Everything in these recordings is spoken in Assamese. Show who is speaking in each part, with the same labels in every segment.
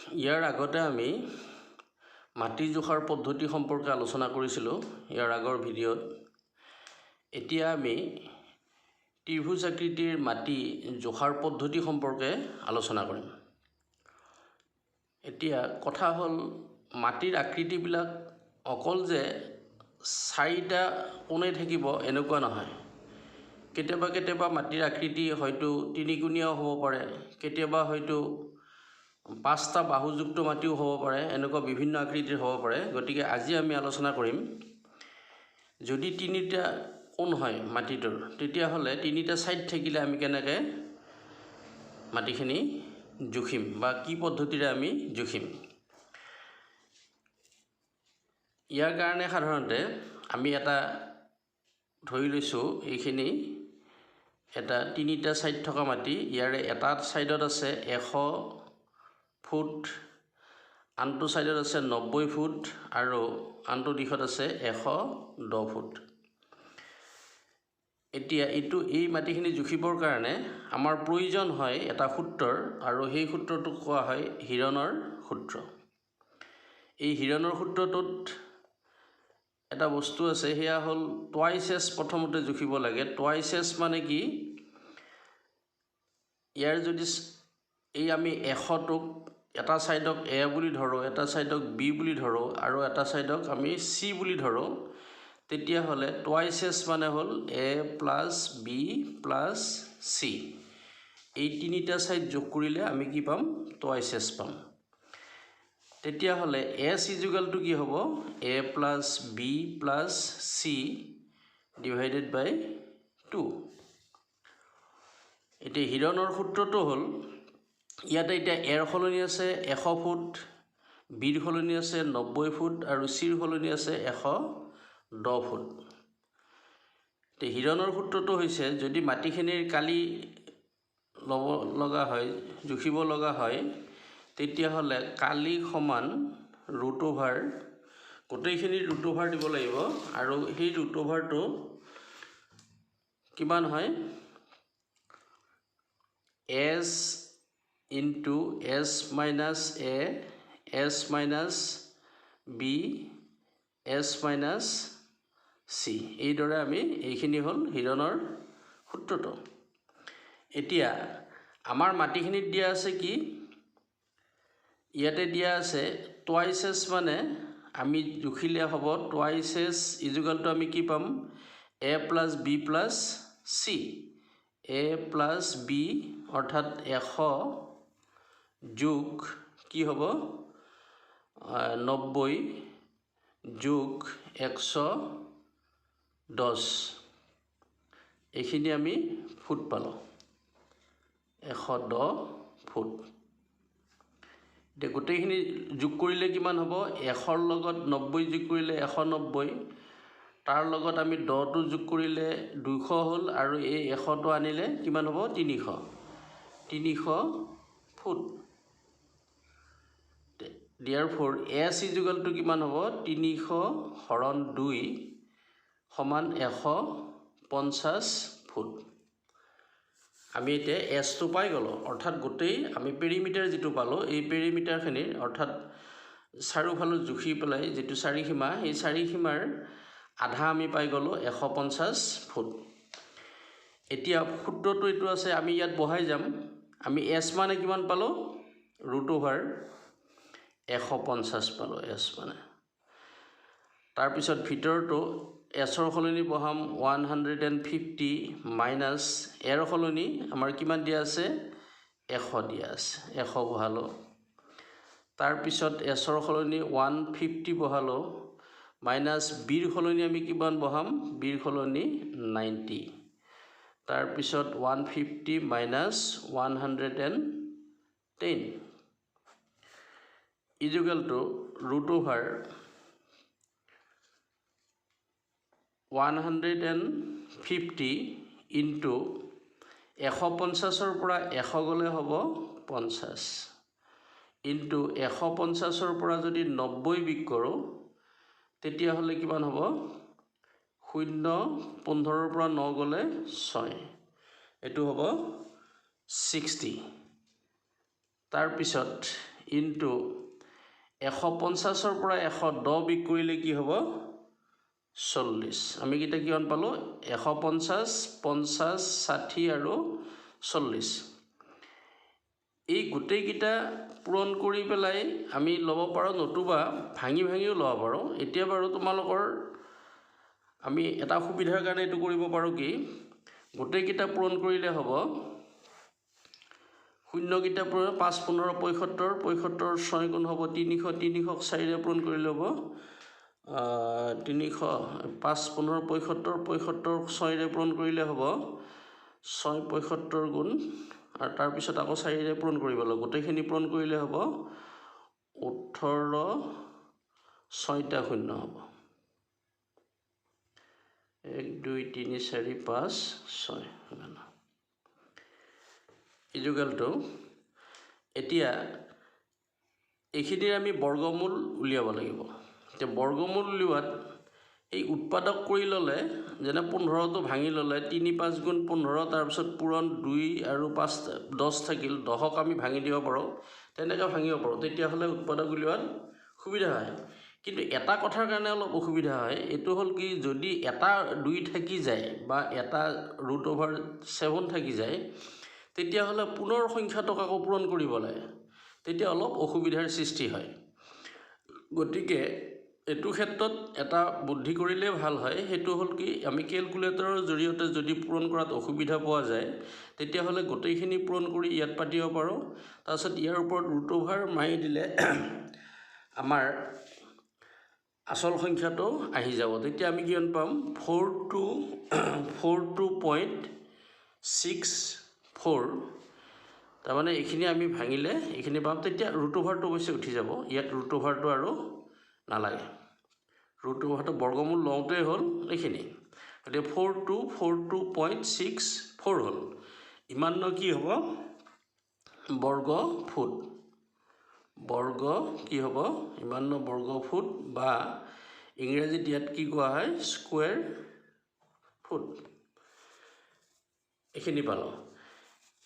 Speaker 1: ইয়াৰ আগতে আমি মাটি জোখাৰ পদ্ধতি সম্পৰ্কে আলোচনা কৰিছিলোঁ ইয়াৰ আগৰ ভিডিঅ'ত। এতিয়া আমি ত্ৰিভুজ আকৃতিৰ মাটি জোখাৰ পদ্ধতি সম্পৰ্কে আলোচনা কৰিম। এতিয়া কথা হ'ল মাটিৰ আকৃতিবিলাক অকল যে চাৰিটা কোণে থাকিব এনেকুৱা নহয়। কেতিয়াবা মাটিৰ আকৃতি হয়তো তিনিকোণীয়াও হ'ব পাৰে, কেতিয়াবা হয়তো পাঁচটা বাহুযুক্ত মাটিও হ'ব পাৰে, এনেকুৱা বিভিন্ন আকৃতিৰ হ'ব পাৰে। গতিকে আজি আমি আলোচনা কৰিম যদি তিনিটা কোণ হয় মাটিটোৰ, তেতিয়াহ'লে তিনিটা ছাইড থাকিলে আমি কেনেকৈ মাটিখিনি জুখিম বা কি পদ্ধতিৰে আমি জুখিম। ইয়াৰ কাৰণে সাধাৰণতে আমি এটা ধৰি লৈছোঁ, এইখিনি এটা তিনিটা ছাইড থকা মাটি। ইয়াৰে এটা ছাইডত আছে 100 ফুট, আনটো ছাইডত আছে 90 ফুট আৰু আনটো দিশত আছে 110 ফুট। এতিয়া এই মাটিখিনি জুখিবৰ কাৰণে আমাৰ প্ৰয়োজন হয় এটা সূত্ৰৰ, আৰু সেই সূত্ৰটোক কোৱা হয় হিৰণৰ সূত্ৰ। এই হিৰণৰ সূত্ৰটোত এটা বস্তু আছে, সেয়া হ'ল টুৱাইচ এছ প্ৰথমতে জুখিব লাগে। টুৱাইচ এছ মানে কি? ইয়াৰ যদি এই আমি 100টোক এটা ছাইডক এ বুলি ধৰোঁ, এটা ছাইডক বি বুলি ধৰোঁ আৰু এটা ছাইডক আমি চি বুলি ধৰোঁ, তেতিয়াহ'লে টুৱাইচ এছ মানে হ'ল এ প্লাছ বি প্লাছ চি। এই তিনিটা ছাইড যোগ কৰিলে আমি কি পাম? টুৱাইচ এছ পাম। তেতিয়াহ'লে এছ ইজুকেলটো কি হ'ব? A plus B plus C divided by 2। এতিয়া হিৰণৰ সূত্ৰটো হ'ল, ইয়াতে এতিয়া এৰ সলনি আছে 100 ফুট, বিৰ সলনি আছে 90 ফুট আৰু চিৰ সলনি আছে 110 ফুট। এতিয়া হিৰণৰ সূত্ৰটো হৈছে, যদি মাটিখিনিৰ কালি ল'ব লগা হয়, জুখিব লগা হয়, তেতিয়াহ'লে কালি সমান √, গোটেইখিনি √, দিব লাগিব। আৰু সেই √টো কিমান হয়? S into S minus A, S minus B, S minus C. এইদৰে আমি এইখিনি হ'ল হিৰণৰ সূত্ৰটো। এতিয়া আমাৰ মাটিখিনিত দিয়া আছে কি? ইয়াতে দিয়া আছে টুৱাইচ এছ, মানে আমি জুখিলে হ'ব টুৱাইচ এছ ইজুকেলটো আমি কি পাম? এ প্লাছ বি প্লাছ চি। এ প্লাছ বি অৰ্থাৎ 100 যোগ কি হ'ব? 90 যোগ 110, এইখিনি আমি ফুট পালোঁ, 110 ফুট। এতিয়া গোটেইখিনি যোগ কৰিলে কিমান হ'ব? 100ৰ লগত 90 যোগ কৰিলে 190, তাৰ লগত আমি 10টো যোগ কৰিলে 200 হ'ল, আৰু এই 100টো আনিলে কিমান হ'ব? 300 ফুট। দিয়াৰ ফৰ এছ ইজুকেলটো কিমান হ'ব? 300 হৰণ 2 সমান 150 ফুট। আমি এতিয়া এছটো পাই গ'লোঁ, অৰ্থাৎ গোটেই আমি পেৰিমিটাৰ যিটো পালোঁ, এই পেৰিমিটাৰখিনিৰ অৰ্থাৎ চাৰিওফালে জুখি পেলাই যিটো চাৰিসীমা, সেই চাৰিসীমাৰ আধা আমি পাই গ'লোঁ 150 ফুট। এতিয়া সূত্ৰটো এইটো আছে, আমি ইয়াত বহাই যাম। আমি এছ মানে কিমান পালোঁ? √, 150 পালোঁ এছ মানে। তাৰপিছত ভিতৰটো এছৰ সলনি বহাম 150 মাইনাছ এৰ সলনি আমাৰ কিমান দিয়া আছে? 100 দিয়া আছে, 100 বহালোঁ। তাৰপিছত এছৰ সলনি 150 বহালোঁ, মাইনাছ বিৰ সলনি আমি কিমান বহাম? বিৰ সলনি 90। তাৰপিছত 150 মাইনাছ 110 ইজুকেলটো √, 150 ইনটু 150ৰ পৰা 100 গ'লে হ'ব 50, ইনটু 150ৰ পৰা যদি 90 বিয়োগ কৰোঁ, তেতিয়াহ'লে কিমান হ'ব? 0, 15ৰ পৰা 9 গ'লে 6, এইটো হ'ব 60। তাৰপিছত ইনটু 150ৰ পৰা 110 বিয়োগ কৰিলে কি হ'ব 40 আমি কিটা কিমান পালো 150 50 60 আৰু 40 এই গোটেই কিটা পূৰণ কৰি পেলাই আমি ল'ব পাৰো নতুবা ভাঙিও ল'ব পাৰো এতিয়া বাৰু তোমালোকৰ আমি এটা সুবিধাৰ কাৰণে এটো কৰিব পাৰো কি গোটেই কিটা পূৰণ কৰিলে হ'ব শূন্য কিটা পূৰণ 5 15 75 75 6 গুণ হ'ব 300 300 4 ৰে পূৰণ কৰিলে হ'ব 300 5 15 75 75 6 ৰে পূৰণ কৰিলে হ'ব 6 75 গুণ আৰু তাৰ পিছত আকৌ 4 ৰে পূৰণ কৰিব লাগিব গোটেইখিনি পূৰণ কৰিলে হ'ব 18 6টা শূন্য হ'ব 1 2 3 4 5 6 ইজুগালটো এতিয়া এইখিনিৰ আমি বৰ্গমূল উলিয়াব লাগিব যে বৰ্গমূল উলিওৱাত এই উৎপাদক কৰি ললে যেনে 15টো ভাঙি ললে 3 5 গুণ 15 তাৰ পিছত পূৰণ 2 আৰু 5 10 থাকিল 10ক আমি ভাঙি দিব পাৰো তেনেকৈ ভাঙিব পাৰো তেতিয়া হলে উৎপাদক উলিওৱাত সুবিধা হয় কিন্তু এটা কথাৰ কাৰণে অলপ অসুবিধা হয় এটো হল কি যদি এটা 2 থাকি যায় বা এটা √7 থাকি যায় তেতিয়া হলে পুনৰ সংখ্যাটোক আকৌ পূৰণ কৰিব লাগে তেতিয়া অলপ অসুবিধাৰ সৃষ্টি হয় গতিকে এটো ক্ষেত্ৰত এটা বুদ্ধি কৰিলে ভাল হয় হেতু হল কি আমি ক্যালকুলেটৰৰ জৰিয়তে যদি পূৰণ কৰাত অসুবিধা পোৱা যায় তেতিয়া হলে গোটেইখিনি পূৰণ কৰি ইয়াত পাতিব পাৰো তাৰছত ইয়াৰ ওপৰত √, মাৰি দিলে আমাৰ আসল সংখ্যাটো আহি যাব তেতিয়া আমি কিমান পাম 42.64 তাৰ মানে এইখিনি আমি ভাঙিলে এইখিনি পাম তেতিয়া √টো বেছি উঠি যাব ইয়াত √টো আৰু নালাগে √টো বৰ্গমূল লওঁতে হ'ল এইখিনি গতিকে 42.64 হ'ল ইমান কি হ'ব বৰ্গ ফুট কি হ'ব ইমান বৰ্গ ফুট বা ইংৰাজীত ইয়াত কি কোৱা হয় স্কয়াৰ ফুট এইখিনি পালো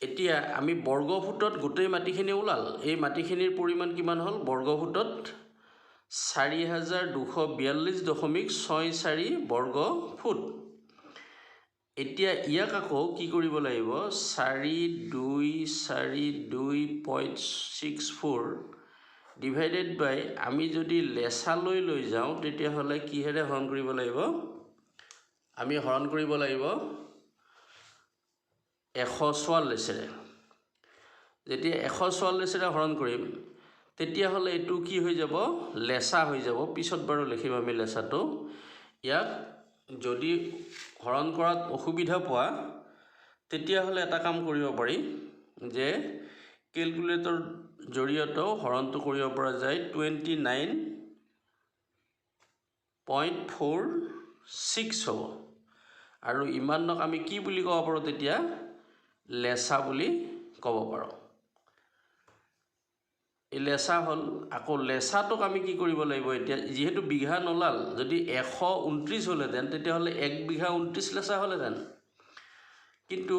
Speaker 1: এতিয়া আমি বৰ্গ ফুটত গোটেই মাটিখিনি ওলাল এই মাটিখিনিৰ পৰিমাণ কিমান হ'ল বৰ্গ ফুটত 4242.64 বৰ্গ ফুট এতিয়া ইয়াক আকৌ কি কৰিব লাগিব 4242.64 ডিভাইডেড বাই আমি যদি লেছালৈ লৈ যাওঁ তেতিয়া হলে কিহেৰে হৰণ কৰিব লাগিব আমি হৰণ কৰিব লাগিব 144 ৰে যেতিয়া 144 ৰে হৰণ কৰিম তেতিয়া হলে এটো কি হৈ যাব লেছা হৈ যাব পিছত বাৰু লিখিম আমি লেছাটো ইয়াক যদি হৰণ কৰাত অসুবিধা পোৱা তেতিয়া হলে এটা কাম কৰিব পাৰি যে ক্যালকুলেটৰ জৰিয়তে হৰণটো কৰিব পৰা যায় 29.46 হ'ব আৰু ইমানক আমি কি বুলি ক'ব পাৰো তেতিয়া লেছা বুলি ক'ব পাৰো এই লেছা হল আকৌ লেছাটোক আমি কি কৰিব লাগিব এতিয়া যেহেতু বিঘা নলাল যদি 129 হলেতেন তেতিয়া হলে 1 বিঘা 29 লেছা হলেতেন কিন্তু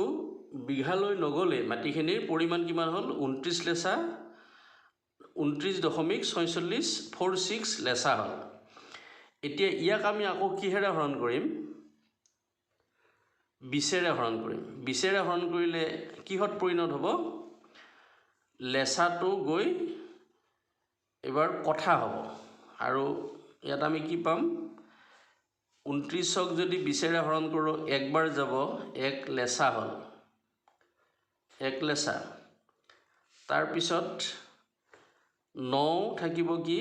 Speaker 1: বিঘালৈ নগলে মাটিখিনিৰ পৰিমাণ কিমান হল 29 লেছা 29.46 লেছা হল এতিয়া ইয়াক আমি আকৌ কিহেৰে হৰণ কৰিম 20 ৰে হৰণ কৰিম 20 ৰে হৰণ কৰিলে কিহত পৰিণত হ'ব লেছাটো গৈ এবাৰ কথা হ'ব আৰু ইয়াত আমি কি পাম 29ক যদি 20 ৰে হৰণ কৰো একবাৰ যাব 1 লেছা হল 1 লেছা তাৰ পিছত 9 থাকিব কি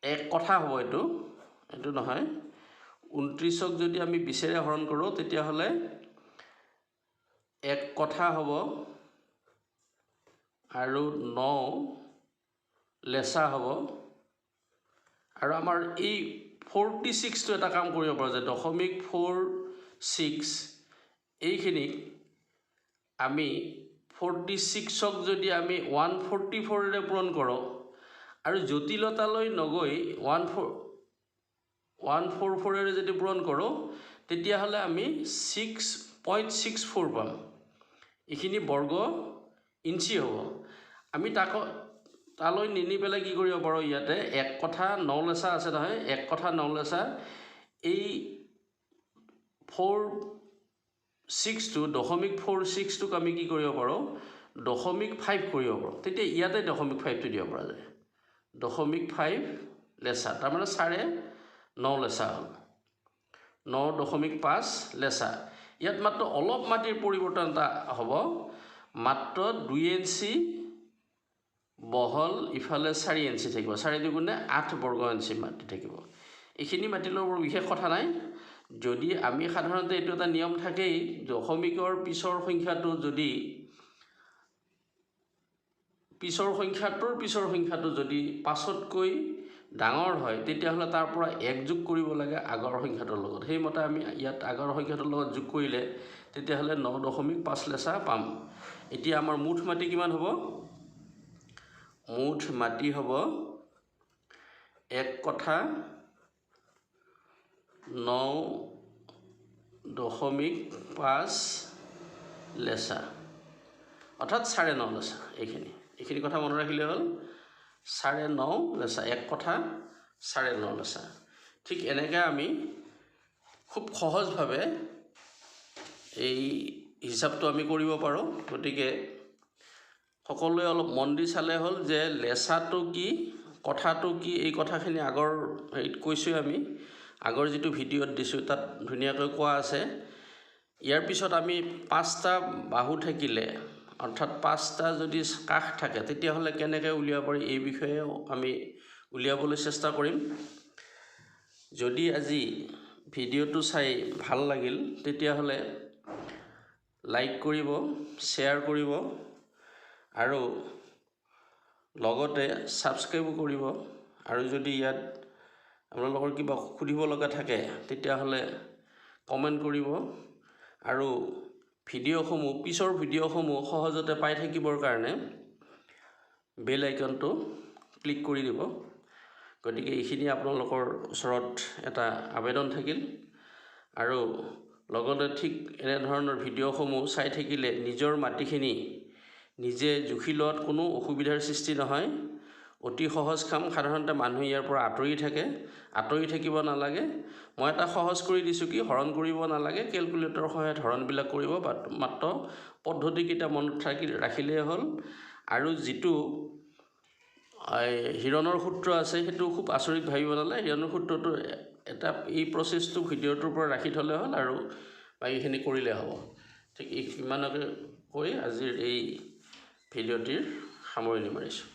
Speaker 1: এক কথা হ'ব এটো নহয় 29ক যদি আমি 20 ৰে হৰণ কৰো তেতিয়া হলে এক কথা হ'ব আৰু 9 লেছা হ'ব আৰু আমাৰ এই 46 টো এটা কাম কৰিব পৰা যায় 0.46 এইখিনিক আমি 46ক যদি আমি 144 ৰে পূৰণ কৰো আৰু জটিলতালৈ নগৈ 144 ৰে যদি পূৰণ কৰো তেতিয়া হলে আমি 6.64 পাম এইখিনি বৰ্গ ইঞ্চি হ'ব। আমি তালৈ নিনি পেলাই কি কৰিব পাৰোঁ, ইয়াতে 1 কঠা 9 লেচা আছে নহয়, 1 কঠা 9 লেচা এই 0.46টোক আমি কি কৰিব পাৰোঁ, 0.5 কৰিব পাৰোঁ। তেতিয়া ইয়াতে 0.5টো দিব পৰা যায়। 0.5 লেচা তাৰমানে 9.5 লেচা হ'ল, 9.5 লেচা। ইয়াত মাত্ৰ অলপ মাটিৰ পৰিৱৰ্তন এটা হ'ব, মাত্ৰ 2 ইঞ্চি বহল, ইফালে 4 ইঞ্চি থাকিব, 4 দুগুণে 8 বৰ্গ ইঞ্চি মাটি থাকিব। এইখিনি মাটিলৈ বৰ বিশেষ কথা নাই। যদি আমি সাধাৰণতে এইটো এটা নিয়ম থাকেই, দশমিকৰ পিছৰ সংখ্যাটো যদি পিছৰ সংখ্যাটো যদি 5তকৈ ডাঙৰ হয়, তেতিয়াহ'লে তাৰ পৰা 1 যোগ কৰিব লাগে আগৰ সংখ্যাটোৰ লগত। সেইমতে আমি ইয়াত আগৰ সংখ্যাটোৰ লগত যোগ কৰিলে তেতিয়াহ'লে 9.5 লেচা পাম। এতিয়া আমাৰ মুঠ মাটি কিমান হ'ব? মুঠ মাটি হ'ব 1 কঠা 9.5 লেচা, অৰ্থাৎ 9.5 লেচা। এইখিনি কথা মনত ৰাখিলে হ'ল। 9.5 লেচা, 1 কঠা 9.5 লেচা। ঠিক এনেকৈ আমি খুব সহজভাৱে এই হিচাপটো আমি কৰিব পাৰোঁ। গতিকে সকলোৱে অলপ মন দি চালে হ'ল যে লেচাটো কি, কথাটো কি, এই কথাখিনি আগৰ হেৰিত কৈছোঁ আমি, আগৰ যিটো ভিডিঅ'ত দিছোঁ তাত ধুনীয়াকৈ কোৱা আছে। ইয়াৰ পিছত আমি 5টা বাহু থাকিলে, অৰ্থাৎ 5টা যদি কাষ থাকে, তেতিয়াহ'লে কেনেকৈ উলিয়াব পাৰি এই বিষয়েও আমি উলিয়াবলৈ চেষ্টা কৰিম। যদি আজি ভিডিঅ'টো চাই ভাল লাগিল তেতিয়াহ'লে লাইক কৰিব, শ্বেয়াৰ কৰিব আৰু লগতে ছাবস্ক্ৰাইবো কৰিব। আৰু যদি ইয়াত আপোনালোকৰ কিবা সুধিব লগা থাকে তেতিয়াহ'লে কমেণ্ট কৰিব। আৰু পিছৰ ভিডিঅ'সমূহ সহজতে পাই থাকিবৰ কাৰণে বেল আইকনটো ক্লিক কৰি দিব। গতিকে এইখিনি আপোনালোকৰ ওচৰত এটা আবেদন থাকিল। আৰু লগতে ঠিক এনেধৰণৰ ভিডিঅ'সমূহ চাই থাকিলে নিজৰ মাটিখিনি নিজে জুখি লোৱাত কোনো অসুবিধাৰ সৃষ্টি নহয়। অতি সহজ কাম। সাধাৰণতে মানুহ ইয়াৰ পৰা আঁতৰি থাকিব নালাগে। মই এটা সহজ কৰি দিছোঁ কি, হৰণ কৰিব নালাগে, কেলকুলেটৰৰ সহায়ত হৰণবিলাক কৰিব, মাত্ৰ পদ্ধতিকেইটা মনত ৰাখিলেই হ'ল। আৰু যিটো হিৰণৰ সূত্ৰ আছে সেইটো খুব আচৰিত ভাবিব নালাগে। হিৰণৰ সূত্ৰটো এই প্ৰচেছটো ভিডিঅ'টোৰ পৰা ৰাখি থ'লে হ'ল আৰু বাকীখিনি কৰিলে হ'ব। ঠিক ইমানকে কৈ আজিৰ এই ভিডিঅ'টিৰ সামৰণি মাৰিছোঁ।